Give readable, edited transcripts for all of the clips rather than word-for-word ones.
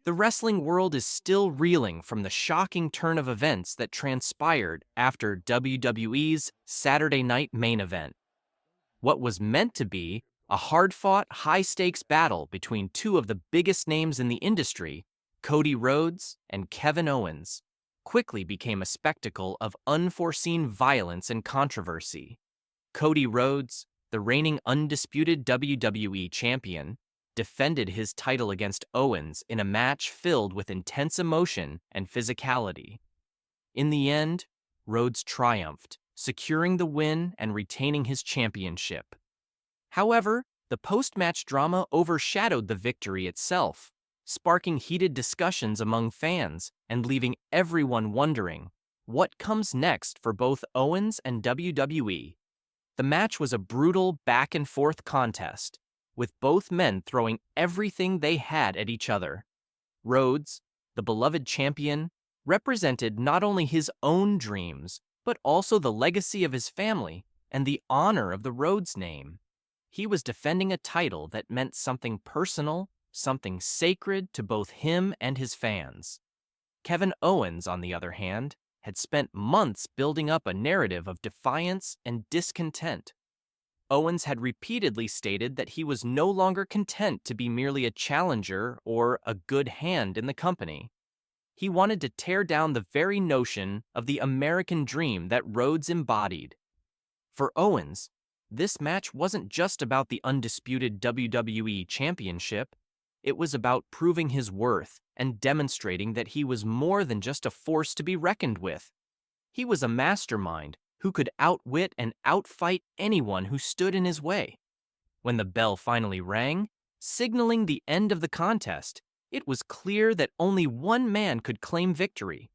The wrestling world is still reeling from the shocking turn of events that transpired after WWE's Saturday Night Main Event. What was meant to be a hard-fought, high-stakes battle between two of the biggest names in the industry, Cody Rhodes and Kevin Owens, quickly became a spectacle of unforeseen violence and controversy. Cody Rhodes, the reigning undisputed WWE champion, defended his title against Owens in a match filled with intense emotion and physicality. In the end, Rhodes triumphed, securing the win and retaining his championship. However, the post-match drama overshadowed the victory itself, sparking heated discussions among fans and leaving everyone wondering what comes next for both Owens and WWE. The match was a brutal back-and-forth contest, with both men throwing everything they had at each other. Rhodes, the beloved champion, represented not only his own dreams, but also the legacy of his family and the honor of the Rhodes name. He was defending a title that meant something personal, something sacred to both him and his fans. Kevin Owens, on the other hand, had spent months building up a narrative of defiance and discontent. Owens had repeatedly stated that he was no longer content to be merely a challenger or a good hand in the company. He wanted to tear down the very notion of the American dream that Rhodes embodied. For Owens, this match wasn't just about the undisputed WWE Championship. It was about proving his worth and demonstrating that he was more than just a force to be reckoned with. He was a mastermind who could outwit and outfight anyone who stood in his way. When the bell finally rang, signaling the end of the contest, it was clear that only one man could claim victory.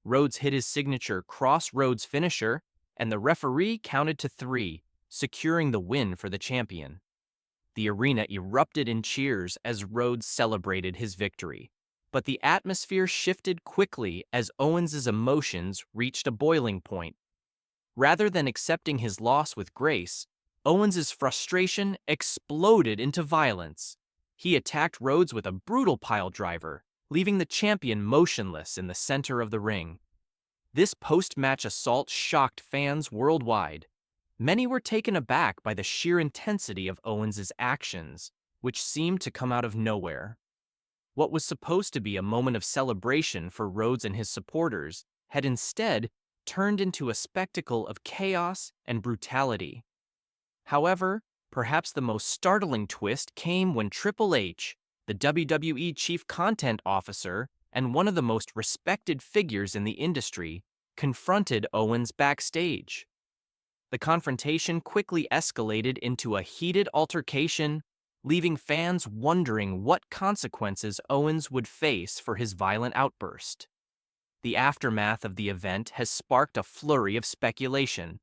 Rhodes hit his signature crossroads finisher, and the referee counted to 3, securing the win for the champion. The arena erupted in cheers as Rhodes celebrated his victory, but the atmosphere shifted quickly as Owens's emotions reached a boiling point. Rather than accepting his loss with grace, Owens's frustration exploded into violence. He attacked Rhodes with a brutal piledriver, leaving the champion motionless in the center of the ring. This post-match assault shocked fans worldwide. Many were taken aback by the sheer intensity of Owens's actions, which seemed to come out of nowhere. What was supposed to be a moment of celebration for Rhodes and his supporters had instead turned into a spectacle of chaos and brutality. However, perhaps the most startling twist came when Triple H, the WWE Chief Content Officer and one of the most respected figures in the industry, confronted Owens backstage. The confrontation quickly escalated into a heated altercation, leaving fans wondering what consequences Owens would face for his violent outburst. The aftermath of the event has sparked a flurry of speculation.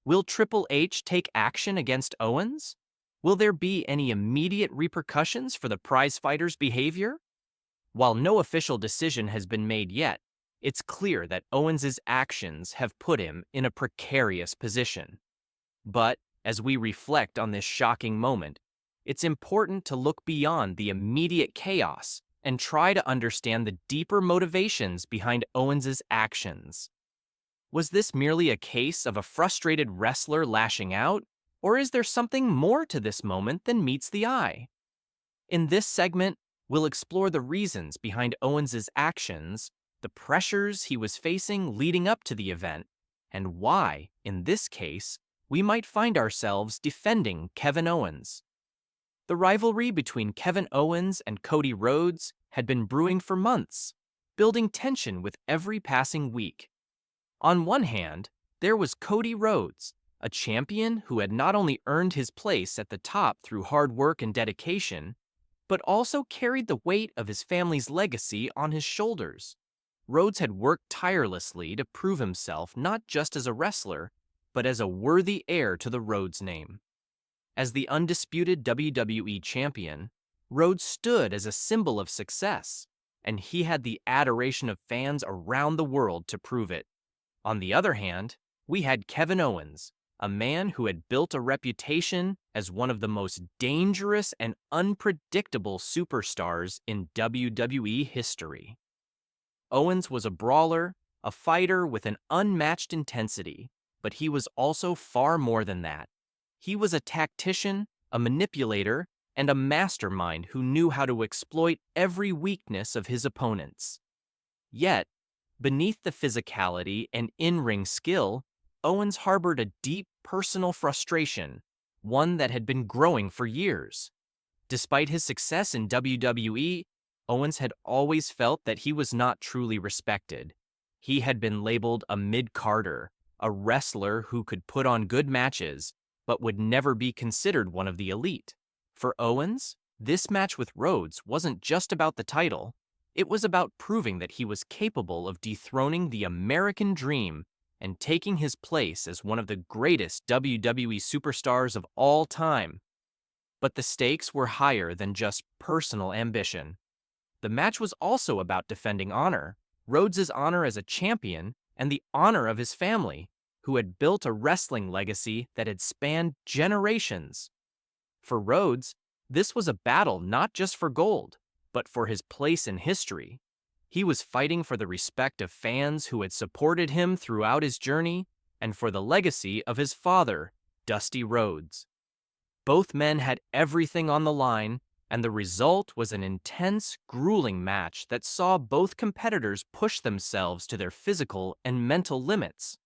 Will Triple H take action against Owens? Will there be any immediate repercussions for the prizefighter's behavior? While no official decision has been made yet, it's clear that Owens's actions have put him in a precarious position. But as we reflect on this shocking moment, it's important to look beyond the immediate chaos and try to understand the deeper motivations behind Owens's actions. Was this merely a case of a frustrated wrestler lashing out, or is there something more to this moment than meets the eye? In this segment, we'll explore the reasons behind Owens's actions, the pressures he was facing leading up to the event, and why, in this case, we might find ourselves defending Kevin Owens. The rivalry between Kevin Owens and Cody Rhodes had been brewing for months, building tension with every passing week. On one hand, there was Cody Rhodes, a champion who had not only earned his place at the top through hard work and dedication, but also carried the weight of his family's legacy on his shoulders. Rhodes had worked tirelessly to prove himself not just as a wrestler, but as a worthy heir to the Rhodes name. As the undisputed WWE champion, Rhodes stood as a symbol of success, and he had the adoration of fans around the world to prove it. On the other hand, we had Kevin Owens, a man who had built a reputation as one of the most dangerous and unpredictable superstars in WWE history. Owens was a brawler, a fighter with an unmatched intensity, but he was also far more than that. He was a tactician, a manipulator, and a mastermind who knew how to exploit every weakness of his opponents. Yet, beneath the physicality and in-ring skill, Owens harbored a deep personal frustration, one that had been growing for years. Despite his success in WWE, Owens had always felt that he was not truly respected. He had been labeled a mid-carder, a wrestler who could put on good matches, but would never be considered one of the elite. For Owens, this match with Rhodes wasn't just about the title. It was about proving that he was capable of dethroning the American dream and taking his place as one of the greatest WWE superstars of all time. But the stakes were higher than just personal ambition. The match was also about defending honor, Rhodes' honor as a champion and the honor of his family, who had built a wrestling legacy that had spanned generations. For Rhodes, this was a battle not just for gold, but for his place in history. He was fighting for the respect of fans who had supported him throughout his journey and for the legacy of his father, Dusty Rhodes. Both men had everything on the line, and the result was an intense, grueling match that saw both competitors push themselves to their physical and mental limits.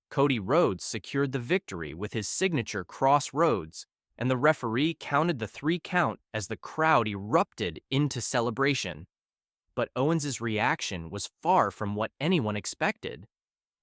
Cody Rhodes secured the victory with his signature Cross Rhodes, and the referee counted the 3 count as the crowd erupted into celebration. But Owens' reaction was far from what anyone expected.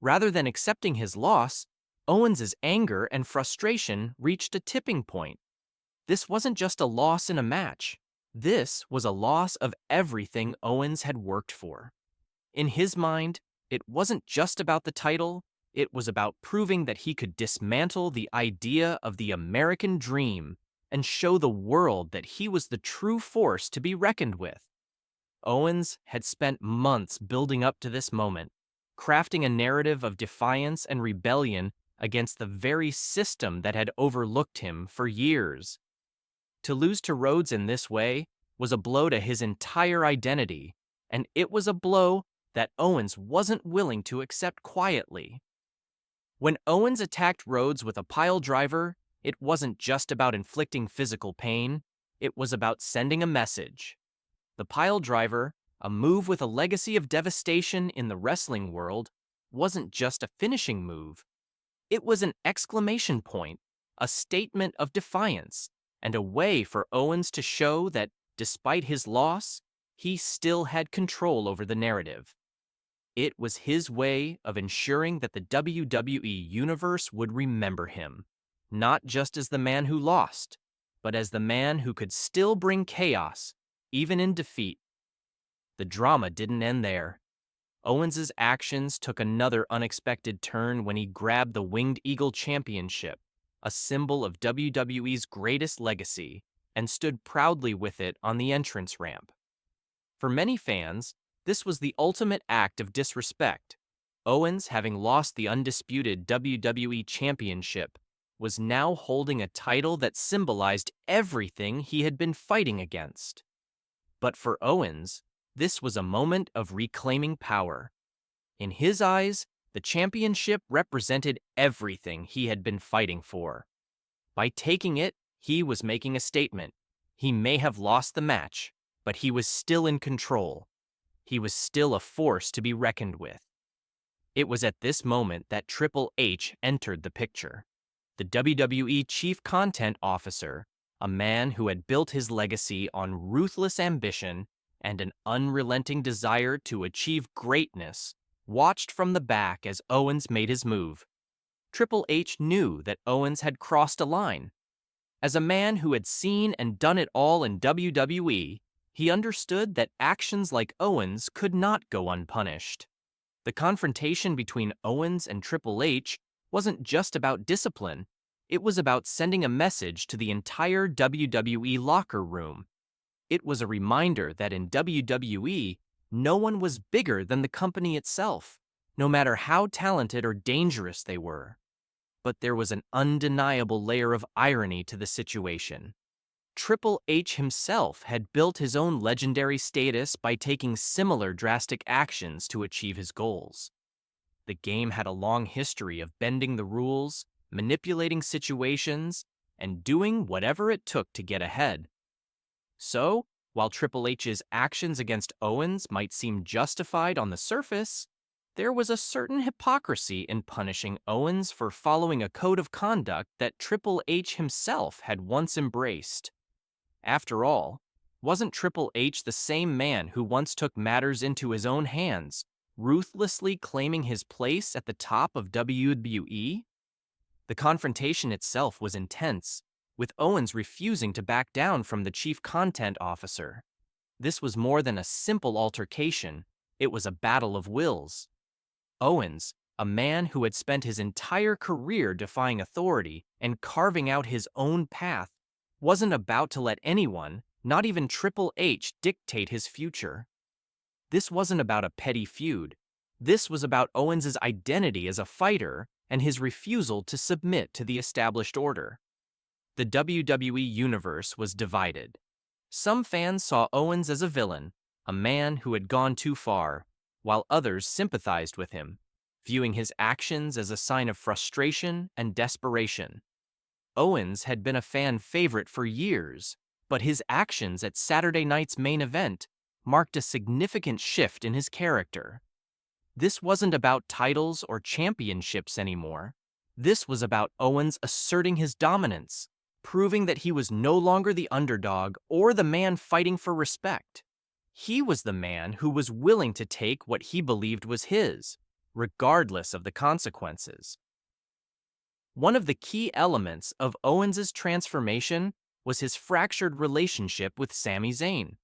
Rather than accepting his loss, Owens' anger and frustration reached a tipping point. This wasn't just a loss in a match. This was a loss of everything Owens had worked for. In his mind, it wasn't just about the title, it was about proving that he could dismantle the idea of the American dream and show the world that he was the true force to be reckoned with. Owens had spent months building up to this moment, crafting a narrative of defiance and rebellion against the very system that had overlooked him for years. To lose to Rhodes in this way was a blow to his entire identity, and it was a blow that Owens wasn't willing to accept quietly. When Owens attacked Rhodes with a pile driver, it wasn't just about inflicting physical pain, it was about sending a message. The pile driver, a move with a legacy of devastation in the wrestling world, wasn't just a finishing move. It was an exclamation point, a statement of defiance, and a way for Owens to show that, despite his loss, he still had control over the narrative. It was his way of ensuring that the WWE Universe would remember him, not just as the man who lost, but as the man who could still bring chaos, even in defeat. The drama didn't end there. Owens' actions took another unexpected turn when he grabbed the Winged Eagle Championship, a symbol of WWE's greatest legacy, and stood proudly with it on the entrance ramp. For many fans, this was the ultimate act of disrespect. Owens, having lost the undisputed WWE Championship, was now holding a title that symbolized everything he had been fighting against. But for Owens, this was a moment of reclaiming power. In his eyes, the championship represented everything he had been fighting for. By taking it, he was making a statement. He may have lost the match, but he was still in control. He was still a force to be reckoned with. It was at this moment that Triple H entered the picture. The WWE Chief Content Officer, a man who had built his legacy on ruthless ambition and an unrelenting desire to achieve greatness, watched from the back as Owens made his move. Triple H knew that Owens had crossed a line. As a man who had seen and done it all in WWE, he understood that actions like Owens could not go unpunished. The confrontation between Owens and Triple H wasn't just about discipline, it was about sending a message to the entire WWE locker room. It was a reminder that in WWE, no one was bigger than the company itself, no matter how talented or dangerous they were. but there was an undeniable layer of irony to the situation. Triple H himself had built his own legendary status by taking similar drastic actions to achieve his goals. The game had a long history of bending the rules, manipulating situations, and doing whatever it took to get ahead. So, while Triple H's actions against Owens might seem justified on the surface, there was a certain hypocrisy in punishing Owens for following a code of conduct that Triple H himself had once embraced. After all, wasn't Triple H the same man who once took matters into his own hands, ruthlessly claiming his place at the top of WWE? The confrontation itself was intense, with Owens refusing to back down from the chief content officer. This was more than a simple altercation, it was a battle of wills. Owens, a man who had spent his entire career defying authority and carving out his own path, wasn't about to let anyone, not even Triple H, dictate his future. This wasn't about a petty feud. This was about Owens' identity as a fighter and his refusal to submit to the established order. The WWE Universe was divided. Some fans saw Owens as a villain, a man who had gone too far, while others sympathized with him, viewing his actions as a sign of frustration and desperation. Owens had been a fan favorite for years, but his actions at Saturday night's main event marked a significant shift in his character. This wasn't about titles or championships anymore. This was about Owens asserting his dominance, proving that he was no longer the underdog or the man fighting for respect. He was the man who was willing to take what he believed was his, regardless of the consequences. One of the key elements of Owens' transformation was his fractured relationship with Sami Zayn.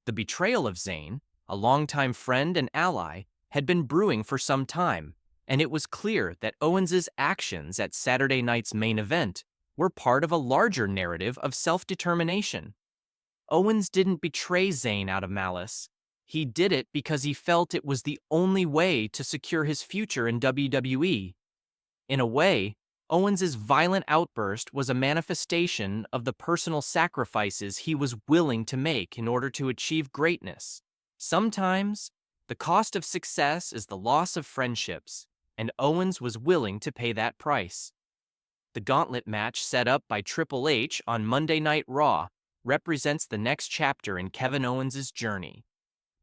The betrayal of Zayn, a longtime friend and ally, had been brewing for some time, and it was clear that Owens' actions at Saturday night's main event were part of a larger narrative of self-determination. Owens didn't betray Zayn out of malice. He did it because he felt it was the only way to secure his future in WWE. In a way, Owens' violent outburst was a manifestation of the personal sacrifices he was willing to make in order to achieve greatness. Sometimes, the cost of success is the loss of friendships, and Owens was willing to pay that price. The gauntlet match set up by Triple H on Monday Night Raw represents the next chapter in Kevin Owens' journey.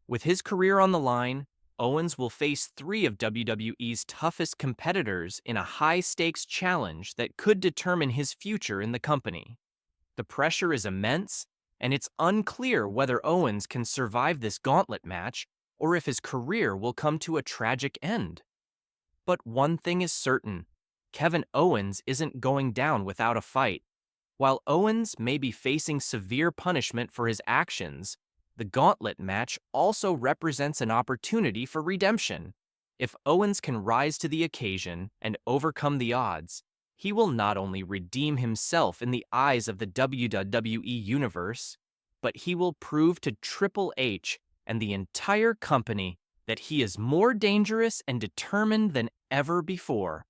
With his career on the line, Owens will face 3 of WWE's toughest competitors in a high-stakes challenge that could determine his future in the company. The pressure is immense, and it's unclear whether Owens can survive this gauntlet match or if his career will come to a tragic end. But one thing is certain, Kevin Owens isn't going down without a fight. While Owens may be facing severe punishment for his actions, the gauntlet match also represents an opportunity for redemption. If Owens can rise to the occasion and overcome the odds, he will not only redeem himself in the eyes of the WWE Universe, but he will prove to Triple H and the entire company that he is more dangerous and determined than ever before.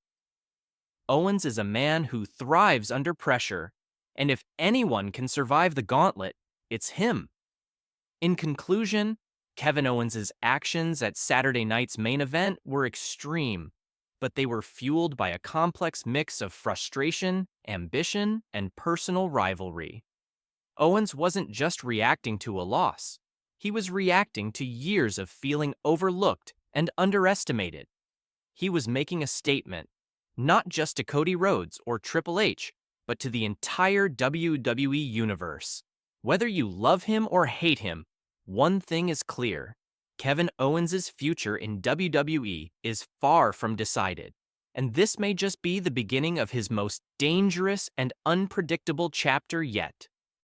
Owens is a man who thrives under pressure, and if anyone can survive the gauntlet, it's him. In conclusion, Kevin Owens' actions at Saturday night's main event were extreme, but they were fueled by a complex mix of frustration, ambition, and personal rivalry. Owens wasn't just reacting to a loss. He was reacting to years of feeling overlooked and underestimated. He was making a statement, not just to Cody Rhodes or Triple H, but to the entire WWE Universe. Whether you love him or hate him, one thing is clear. Kevin Owens' future in WWE is far from decided, and this may just be the beginning of his most dangerous and unpredictable chapter yet.